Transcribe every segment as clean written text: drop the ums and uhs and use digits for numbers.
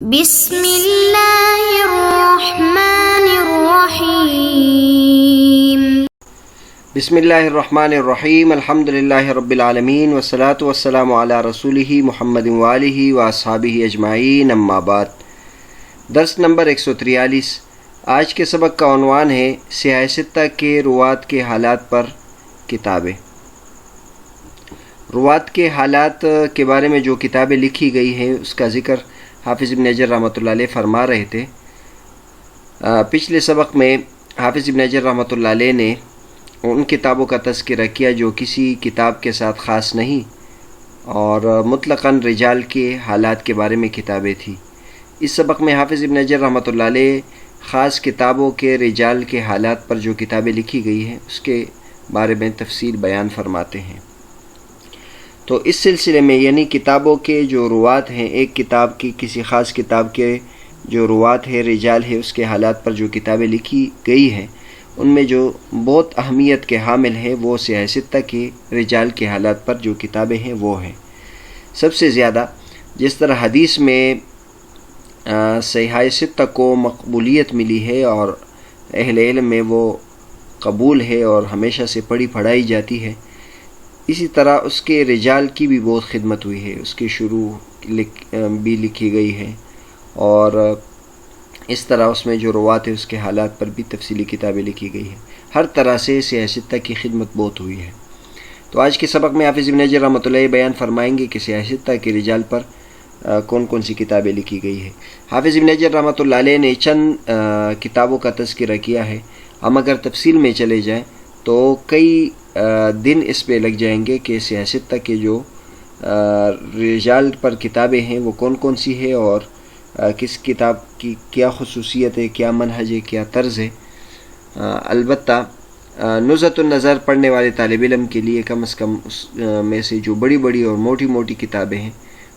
بسم اللہ الرحمن الرحیم بسم اللہ الرحمن الرحیم الحمد للہ رب العالمین والصلاة والسلام علی رسولہ محمد وآلہ واصحابہ اجمعین اما بعد۔ درس نمبر 143۔ آج کے سبق کا عنوان ہے سیاہ ستہ کے روات کے حالات پر کتابیں۔ روات کے حالات کے بارے میں جو کتابیں لکھی گئی ہیں اس کا ذکر حافظ ابن حجر رحمۃ اللہ علیہ فرما رہے تھے۔ پچھلے سبق میں حافظ ابن حجر رحمۃ اللہ علیہ نے ان کتابوں کا تذکرہ کیا جو کسی کتاب کے ساتھ خاص نہیں اور مطلقاً رجال کے حالات کے بارے میں کتابیں تھیں۔ اس سبق میں حافظ ابن حجر رحمۃ اللہ علیہ خاص کتابوں کے رجال کے حالات پر جو کتابیں لکھی گئی ہیں اس کے بارے میں تفصیل بیان فرماتے ہیں۔ تو اس سلسلے میں یعنی کتابوں کے جو روات ہیں، ایک کتاب کی کسی خاص کتاب کے جو روات ہے رجال ہے اس کے حالات پر جو کتابیں لکھی گئی ہیں ان میں جو بہت اہمیت کے حامل ہیں وہ سیاہ ستہ کے رجال کے حالات پر جو کتابیں ہیں وہ ہیں۔ سب سے زیادہ جس طرح حدیث میں سیاہ ستہ کو مقبولیت ملی ہے اور اہل علم میں وہ قبول ہے اور ہمیشہ سے پڑھائی جاتی ہے، اسی طرح اس کے رجال کی بھی بہت خدمت ہوئی ہے، اس کی شروع بھی لکھی گئی ہے اور اس طرح اس میں جو روات ہے اس کے حالات پر بھی تفصیلی کتابیں لکھی گئی ہیں۔ ہر طرح سے سیاہ ستہ کی خدمت بہت ہوئی ہے۔ تو آج کے سبق میں حافظ ابن حجر رحمۃ اللہ بیان فرمائیں گے کہ سیاہ ستہ کے رجال پر کون کون سی کتابیں لکھی گئی ہے۔ حافظ ابن حجر رحمۃ اللہ علیہ نے چند کتابوں کا تذکرہ کیا ہے۔ ہم اگر تفصیل میں چلے جائیں تو کئی دن اس پہ لگ جائیں گے کہ سیاہ ستہ کے جو رجال پر کتابیں ہیں وہ کون کون سی ہے اور کس کتاب کی کیا خصوصیت ہے، کیا منہج ہے، کیا طرز ہے۔ البتہ نزہۃ النظر پڑھنے والے طالب علم کے لیے کم از کم اس میں سے جو بڑی بڑی اور موٹی موٹی کتابیں ہیں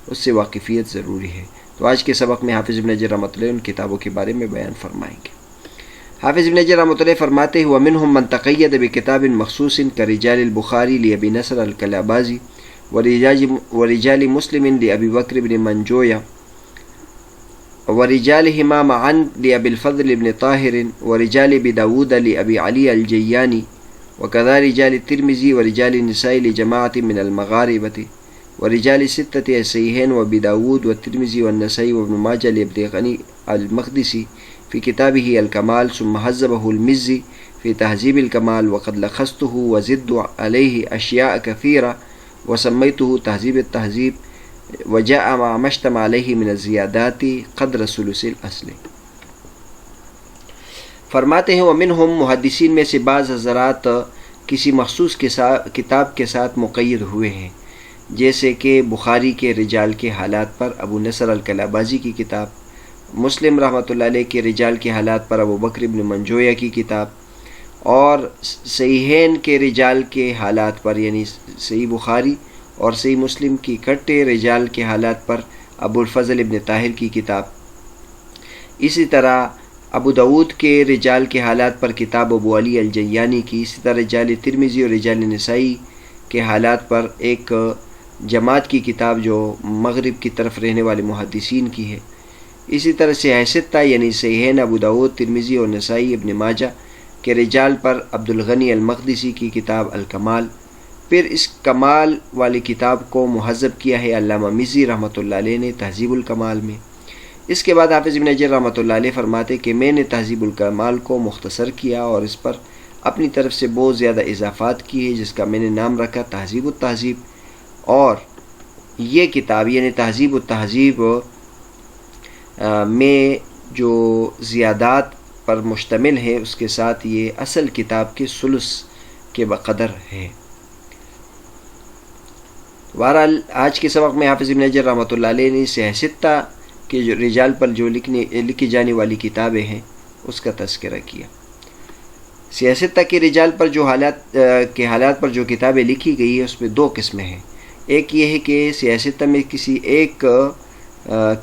اس سے واقفیت ضروری ہے۔ تو آج کے سبق میں حافظ ابن حجر رحمۃ اللہ ان کتابوں کے بارے میں بیان فرمائیں گے۔ حافظ ابن حجر رحمۃ اللہ فرماتے ہیں وَمِنْهُمْ مَنْ تَقَيَّدَ بِكِتَابٍ مَخْصُوصٍ كَرِجَالِ البخاری لِأَبِي نصر الكلابازي ورجال مسلم لأبي بكر بن منجوية ورجالهما معا لأبي الفضل بن طاهر ورجال أبي داود لأبي علي الجياني وكذا رجال الترمذي ورجال النساء لجماعة من المغاربة ورجال الستة الصحيحين وأبي داود والترمذي والنسائي وابن ماجه لابن غني المقدسي في كتابه الكمال ثم هذبه المزي في تهذيب الكمال وقد لخصته وزدت عليه أشياء كثيرة وسميته تهذيب التهذيب وجاء مع ما اجتمع عليه من الزيادات قدر ثلث الأصل۔ فرماتے ہیں ومنہم محدثین میں سے بعض حضرات کسی مخصوص کتاب کے ساتھ مقید ہوئے ہیں، جیسے کہ بخاری کے رجال کے حالات پر ابو نصر الکلابازی کی کتاب، مسلم رحمۃ اللہ علیہ کے رجال کے حالات پر ابو بکر بن منجویہ کی کتاب، اور صحیحین کے رجال کے حالات پر یعنی صحیح بخاری اور صحیح مسلم کی اکٹھے رجال کے حالات پر ابو الفضل ابن طاہر کی کتاب۔ اسی طرح ابو داود کے رجال کے حالات پر کتاب ابو علی الجیانی کی، اسی طرح رجال ترمذی اور رجال نسائی کے حالات پر ایک جماعت کی کتاب جو مغرب کی طرف رہنے والے محدثین کی ہے۔ اسی طرح سیاہ ستہ یعنی صحیحین ابو داود، ترمذی اور نسائی، ابن ماجہ کے رجال پر عبد الغنی المقدسی کی کتاب الکمال۔ پھر اس کمال والی کتاب کو مہذب کیا ہے علامہ مزی رحمۃ اللہ علیہ نے تہذیب الکمال میں۔ اس کے بعد حافظ ابن حجر رحمۃ اللہ علیہ فرماتے کہ میں نے تہذیب الکمال کو مختصر کیا اور اس پر اپنی طرف سے بہت زیادہ اضافات کیے جس کا میں نے نام رکھا تہذیب التہذیب، اور یہ کتاب یعنی تہذیب التہذیب میں جو زیادات پر مشتمل ہے اس کے ساتھ یہ اصل کتاب کے ثلث کے بقدر ہے۔ بہرحال آج کے سبق میں حافظ ابن حجر رحمۃ اللہ علیہ نے سیاہ ستہ کے جو رجال پر جو لکھی جانے والی کتابیں ہیں اس کا تذکرہ کیا۔ سیاہ ستہ کے رجال پر جو حالات پر جو کتابیں لکھی گئی ہیں اس میں دو قسمیں ہیں۔ ایک یہ ہے کہ سیاہ ستہ میں کسی ایک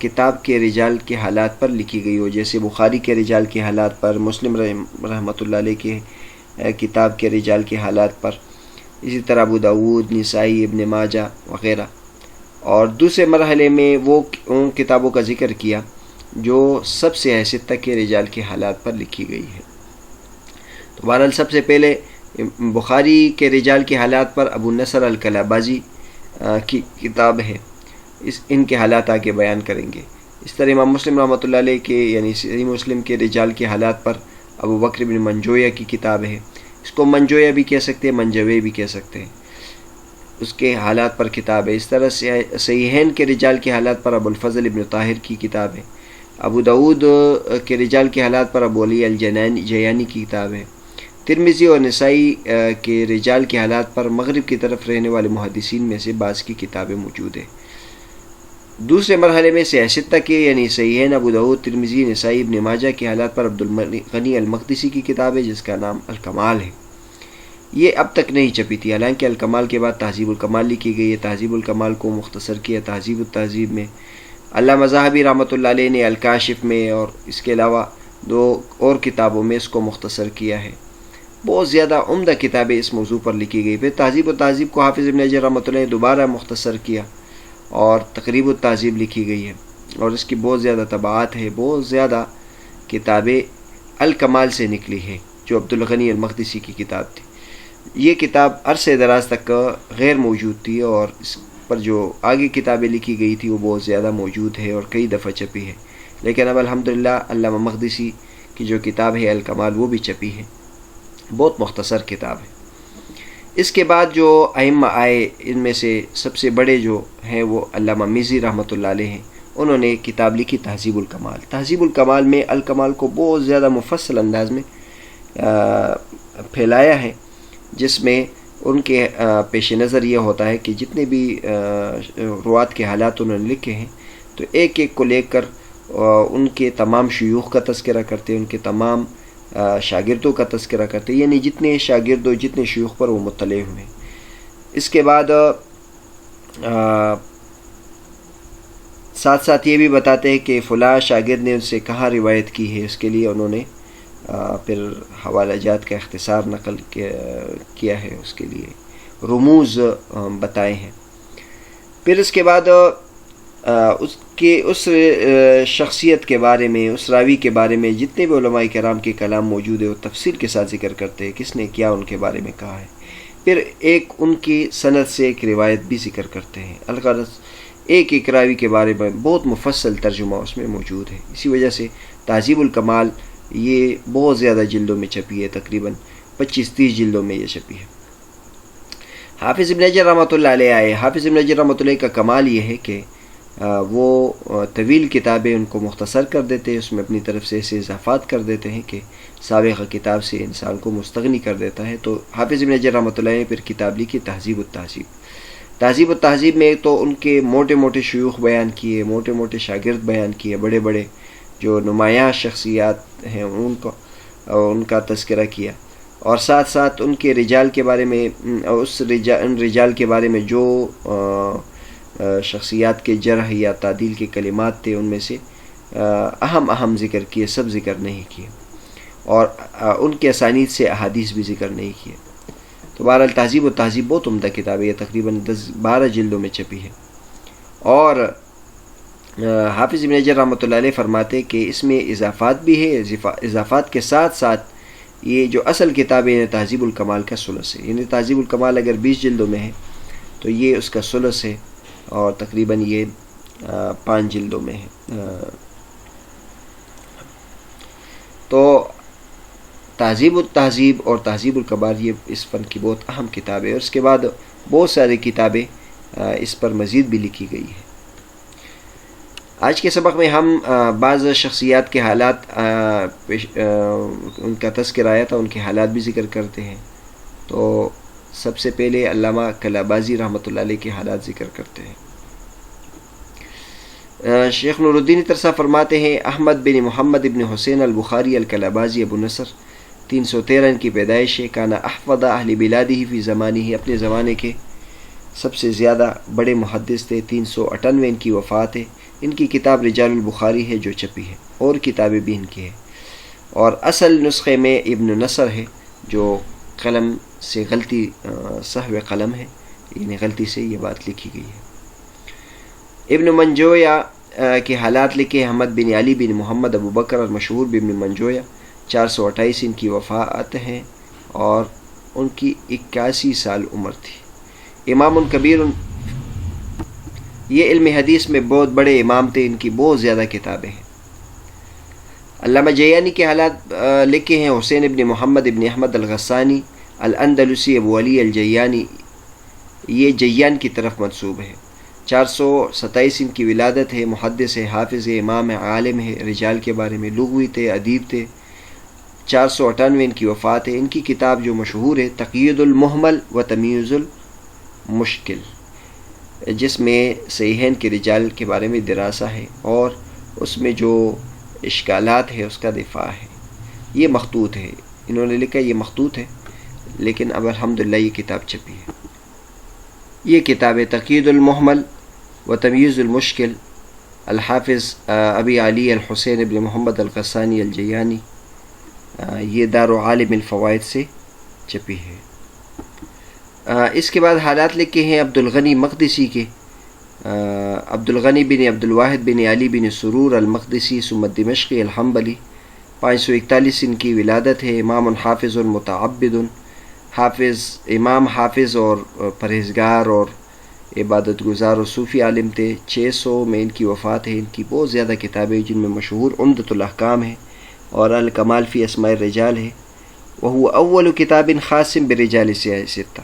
کتاب کے رجال کے حالات پر لکھی گئی ہو، جیسے بخاری کے رجال کے حالات پر، مسلم رحمۃ اللہ علیہ کے کتاب کے رجال کے حالات پر، اسی طرح ابو داود، نسائی، ابن ماجہ وغیرہ۔ اور دوسرے مرحلے میں وہ ان کتابوں کا ذکر کیا جو سب سے حیثیت تک کے رجال کے حالات پر لکھی گئی ہے۔ تو بہرحال سب سے پہلے بخاری کے رجال کے حالات پر ابو نصر الکلابازی کی کتاب ہے، ان کے حالات آگے بیان کریں گے۔ اس طرح امام مسلم رحمۃ اللہ علیہ کے یعنی صحیح مسلم کے رجال کے حالات پر ابو بکر بن منجویہ کی کتاب ہے، اس کو منجویہ بھی کہہ سکتے ہیں، منجوے بھی کہہ سکتے ہیں، اس کے حالات پر کتاب ہے۔ اس طرح صحیحین کے رجال کے حالات پر ابو الفضل ابن طاہر کی کتاب ہے۔ ابو داود کے رجال کے حالات پر ابو علی الجیانی کی کتاب ہے۔ ترمذی اور نسائی کے رجال کے حالات پر مغرب کی طرف رہنے والے محدثین میں سے بعض کی کتابیں موجود ہیں۔ دوسرے مرحلے میں سے حیثیت تک یعنی صحیحین ابو داود، ترمذی، نسائی، ابن ماجہ کے حالات پر عبد الغنی المقدسی کی کتاب ہے جس کا نام الکمال ہے۔ یہ اب تک نہیں چھپی تھی، حالانکہ الکمال کے بعد تہذیب الکمال لکھی گئی ہے۔ تہذیب الکمال کو مختصر کیا تہذیب التہذیب میں، علامہ ذہبی رحمۃ اللہ علیہ نے الکاشف میں اور اس کے علاوہ 2 اور کتابوں میں اس کو مختصر کیا ہے۔ بہت زیادہ عمدہ کتابیں اس موضوع پر لکھی گئی۔ پھر تہذیب التہذیب کو حافظ ابن حجر رحمۃ اللہ نے دوبارہ مختصر کیا اور تقریب التہذیب لکھی گئی ہے، اور اس کی بہت زیادہ طبعات ہے۔ بہت زیادہ کتابیں الکمال سے نکلی ہیں جو عبد الغنی المقدسی کی کتاب تھی۔ یہ کتاب عرصہ دراز تک غیر موجود تھی، اور اس پر جو آگے کتابیں لکھی گئی تھی وہ بہت زیادہ موجود ہے اور کئی دفعہ چھپی ہے، لیکن اب الحمدللہ علامہ مقدسی کی جو کتاب ہے الکمال وہ بھی چھپی ہے، بہت مختصر کتاب ہے۔ اس کے بعد جو ائمہ آئے ان میں سے سب سے بڑے جو ہیں وہ علامہ میزی رحمۃ اللہ علیہ ہیں، انہوں نے کتاب لکھی تہذیب الکمال۔ تہذیب الکمال میں الکمال کو بہت زیادہ مفصل انداز میں پھیلایا ہے، جس میں ان کے پیش نظر یہ ہوتا ہے کہ جتنے بھی روات کے حالات انہوں نے لکھے ہیں تو ایک ایک کو لے کر ان کے تمام شیوخ کا تذکرہ کرتے ہیں، ان کے تمام شاگردوں کا تذکرہ کرتے ہیں، یعنی جتنے شاگرد و جتنے شیوخ پر وہ مطلع ہوئے۔ اس کے بعد ساتھ ساتھ یہ بھی بتاتے ہیں کہ فلاں شاگرد نے ان سے کہاں روایت کی ہے، اس کے لیے انہوں نے پھر حوالہ جات کا اختصار نقل کیا ہے، اس کے لیے رموز بتائے ہیں۔ پھر اس کے بعد اس شخصیت کے بارے میں، اس راوی کے بارے میں جتنے بھی علماء کرام کے کلام موجود ہے وہ تفصیل کے ساتھ ذکر کرتے ہیں، کس نے کیا ان کے بارے میں کہا ہے۔ پھر ایک ان کی سند سے ایک روایت بھی ذکر کرتے ہیں، الغرض ایک ایک راوی کے بارے میں بہت مفصل ترجمہ اس میں موجود ہے۔ اسی وجہ سے تہذیب الکمال یہ بہت زیادہ جلدوں میں چھپی ہے، تقریباً 25-30 جلدوں میں یہ چھپی ہے۔ حافظ ابن حجر رحمۃ اللہ علیہ آئے۔ حافظ ابن حجر رحمۃ اللہ کا کمال یہ ہے کہ وہ طویل کتابیں ان کو مختصر کر دیتے ہیں، اس میں اپنی طرف سے ایسے اضافات کر دیتے ہیں کہ سابقہ کتاب سے انسان کو مستغنی کر دیتا ہے۔ تو حافظ ابن حجر رحمۃ اللہ نے پھر کتاب لکھی تہذیب التہذیب۔ تہذیب التہذیب میں تو ان کے موٹے موٹے شیوخ بیان کیے، موٹے موٹے شاگرد بیان کیے، بڑے بڑے جو نمایاں شخصیات ہیں ان کا تذکرہ کیا، اور ساتھ ساتھ ان کے رجال کے بارے میں، ان رجال کے بارے میں جو شخصیات کے جرح یا تعدیل کے کلمات تھے ان میں سے اہم ذکر کیے، سب ذکر نہیں کیے، اور ان کے اسانید سے احادیث بھی ذکر نہیں کیے۔ تو بہرحال تہذیب و تہذیب بہت عمدہ کتاب ہے، یہ تقریباً 10-12 جلدوں میں چھپی ہے۔ اور حافظ ابن حجر رحمۃ اللہ علیہ فرماتے کہ اس میں اضافات بھی ہے، اضافات کے ساتھ ساتھ یہ جو اصل کتاب ہے تہذیب الکمال کا ثلث ہے، یعنی تہذیب الکمال اگر 20 جلدوں میں ہے تو یہ اس کا ثلث ہے، اور تقریباً یہ 5 جلدوں میں ہے۔ تو تہذیب التہذیب اور تہذیب الکمال یہ اس فن کی بہت اہم کتاب ہے، اور اس کے بعد بہت ساری کتابیں اس پر مزید بھی لکھی گئی ہیں۔ آج کے سبق میں ہم بعض شخصیات کے حالات ان کا تذکرہ آیا تھا، ان کے حالات بھی ذکر کرتے ہیں۔ تو سب سے پہلے علامہ کلابازی رحمۃ اللہ علیہ کے حالات ذکر کرتے ہیں۔ شیخ نور الدین ترسا فرماتے ہیں احمد بن محمد ابن حسین البخاری الکلابازی ابو نصر 313 ان کی پیدائش ہے۔ کانا احفظ اہل بلادہ فی زمانہ، اپنے زمانے کے سب سے زیادہ بڑے محدث تھے۔ 398 ان کی وفات ہے۔ ان کی کتاب رجال البخاری ہے جو چھپی ہے، اور کتابیں بھی ان کی ہیں، اور اصل نسخے میں ابن نصر ہے جو قلم سے غلطی سہو قلم ہے، یعنی غلطی سے یہ بات لکھی گئی ہے۔ ابن منجویہ کے حالات لکھے احمد بن علی بن محمد ابو بکر اور مشہور بن منجویہ، 428 ان کی وفات ہیں اور ان کی 81 سال عمر تھی۔ امام کبیر، یہ علم حدیث میں بہت بڑے امام تھے، ان کی بہت زیادہ کتابیں ہیں۔ علامہ جیانی کے حالات لکھے ہیں حسین ابن محمد ابن احمد الغسانی الاندلسی ابو علی الجیانی، یہ جیان کی طرف منسوب ہے۔ 427 ان کی ولادت ہے، محدث ہے، حافظ ہے، امام ہے، عالم ہے، رجال کے بارے میں لغوی تھے، ادیب تھے۔ 498 ان کی وفات ہے۔ ان کی کتاب جو مشہور ہے تقیید المحمل و تمییز المشکل، جس میں صحیحین کے رجال کے بارے میں دراسہ ہے اور اس میں جو اشکالات ہے اس کا دفاع ہے۔ یہ مخطوط ہے، انہوں نے لکھا یہ مخطوط ہے، لیکن اب الحمدللہ یہ کتاب چھپی ہے۔ یہ کتاب ہے تقیید المحمل و تمییز المشکل، الحافظ ابی علی الحسین ابن محمد الغسانی الجیانی، یہ دارالعالم الفوائد سے چھپی ہے۔ اس کے بعد حالات لکھے ہیں عبد الغنی مقدسی کے، عبد الغنی بن عبد الواحد بن علی بن سرور المقدسی ثم دمشقی الحنبلی، 541 ان کی ولادت ہے۔ امام حافظ متعبد، حافظ، امام حافظ اور پرہیزگار اور عبادت گزار اور صوفی عالم تھے۔ 600 میں ان کی وفات ہے۔ ان کی بہت زیادہ کتابیں جن میں مشہور عمدۃ الاحکام ہے اور الکمال فی اسماء الرجال ہے، وہو اول کتاب خاص برجال سیاہ ستہ،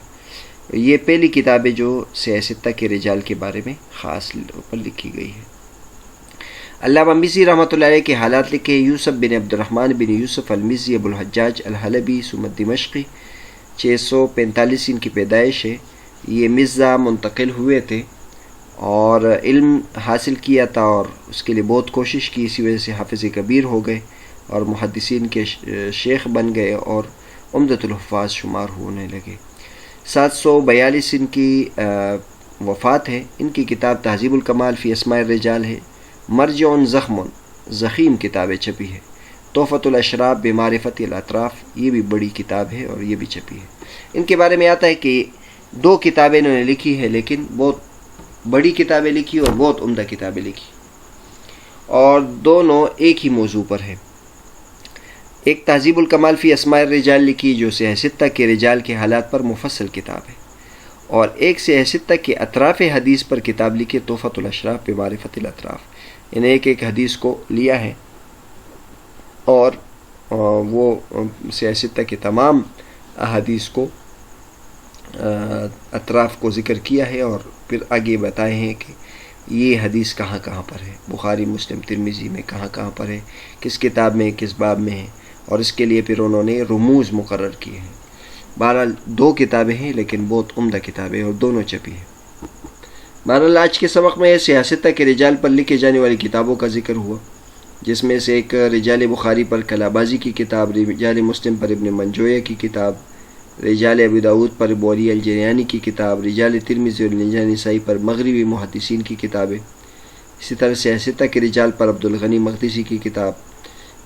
یہ پہلی کتاب ہے جو سیاہ ستہ کے رجال کے بارے میں خاص پر لکھی گئی ہے۔ علامہ مزی رحمۃ اللہ علیہ کے حالات لکھے یوسف بن عبد الرحمن بن یوسف المزی ابو الحجاج الحلبی ثم دمشقی، 645 ان کی پیدائش ہے۔ یہ مزہ منتقل ہوئے تھے اور علم حاصل کیا تھا اور اس کے لیے بہت کوشش کی، اسی وجہ سے حافظ کبیر ہو گئے اور محدثین کے شیخ بن گئے اور عمدۃ الحفاظ شمار ہونے لگے۔ 742 ان کی وفات ہے۔ ان کی کتاب تہذیب الکمال فی اسماء الرجال ہے۔ مرجع زخم، زخیم کتابیں چھپی ہے۔ تحفۃ الاشراف بمعرفت الاطراف، یہ بھی بڑی کتاب ہے اور یہ بھی چھپی ہے۔ ان کے بارے میں آتا ہے کہ 2 کتابیں انہوں نے لکھی ہے، لیکن بہت بڑی کتابیں لکھی اور بہت عمدہ کتابیں لکھی، اور دونوں ایک ہی موضوع پر ہیں۔ ایک تہذیب الکمال فی اسماء الرجال لکھی جو سیاہ ستہ کے رجال کے حالات پر مفصل کتاب ہے، اور ایک سیاہ ستہ کے اطراف حدیث پر کتاب لکھی تحفۃ الاشراف بمعرفت الاطراف، یعنی ایک حدیث کو لیا ہے اور وہ سیاہ ستہ کے تمام احادیث کو اطراف کو ذکر کیا ہے اور پھر آگے بتائے ہیں کہ یہ حدیث کہاں کہاں پر ہے، بخاری مسلم ترمذی میں کہاں کہاں پر ہے، کس کتاب میں کس باب میں ہے، اور اس کے لیے پھر انہوں نے رموز مقرر کیے ہیں۔ بہرحال 2 کتابیں ہیں لیکن بہت عمدہ کتابیں اور دونوں چھپی ہیں۔ بہرحال آج کے سبق میں سیاہ ستہ کے رجال پر لکھے جانے والی کتابوں کا ذکر ہوا، جس میں سے ایک رجال بخاری پر کلابازی کی کتاب، رجال مسلم پر ابن منجویہ کی کتاب، رجال ابو داود پر ابو علی الجیانی کی کتاب، رجال ترمذی اور رجال نسائی پر مغربی محدثین کی کتابیں، اسی طرح سیاہ ستہ کے رجال پر عبد الغنی مقدسی کی کتاب،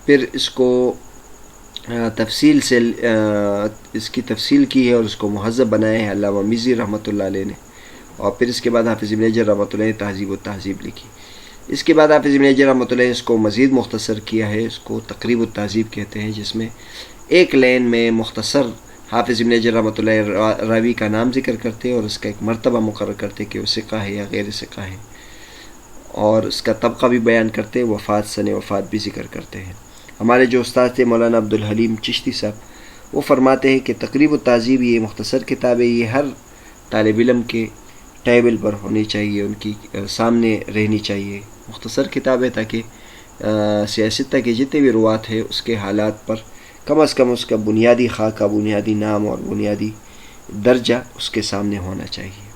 پھر اس کو تفصیل سے اس کی تفصیل کی ہے اور اس کو مہذب بنایا ہے علامہ مزی رحمۃ اللہ علیہ نے، اور پھر اس کے بعد حافظ ابن حجر رحمۃ اللہ نے تہذیب و تہذیب لکھی۔ اس کے بعد حافظ ابن حجر رحمۃ اللہ نے اس کو مزید مختصر کیا ہے، اس کو تقریب التہذیب کہتے ہیں، جس میں ایک لائن میں مختصر حافظ ابن حجر رحمۃ اللہ راوی کا نام ذکر کرتے اور اس کا ایک مرتبہ مقرر کرتے کہ وہ ثقہ ہے یا غیر ثقہ ہے، اور اس کا طبقہ بھی بیان کرتے، وفات سن وفات بھی ذکر کرتے ہیں۔ ہمارے جو استاد تھے مولانا عبد الحلیم چشتی صاحب، وہ فرماتے ہیں کہ تقریب التہذیب یہ مختصر کتاب ہے، یہ ہر طالب علم کے ٹیبل پر ہونی چاہیے، ان کی سامنے رہنی چاہیے، مختصر کتاب ہے تاکہ سیاہ ستہ کے جتنے بھی روات ہیں اس کے حالات پر کم از کم اس کا بنیادی خاکہ، بنیادی نام اور بنیادی درجہ اس کے سامنے ہونا چاہیے۔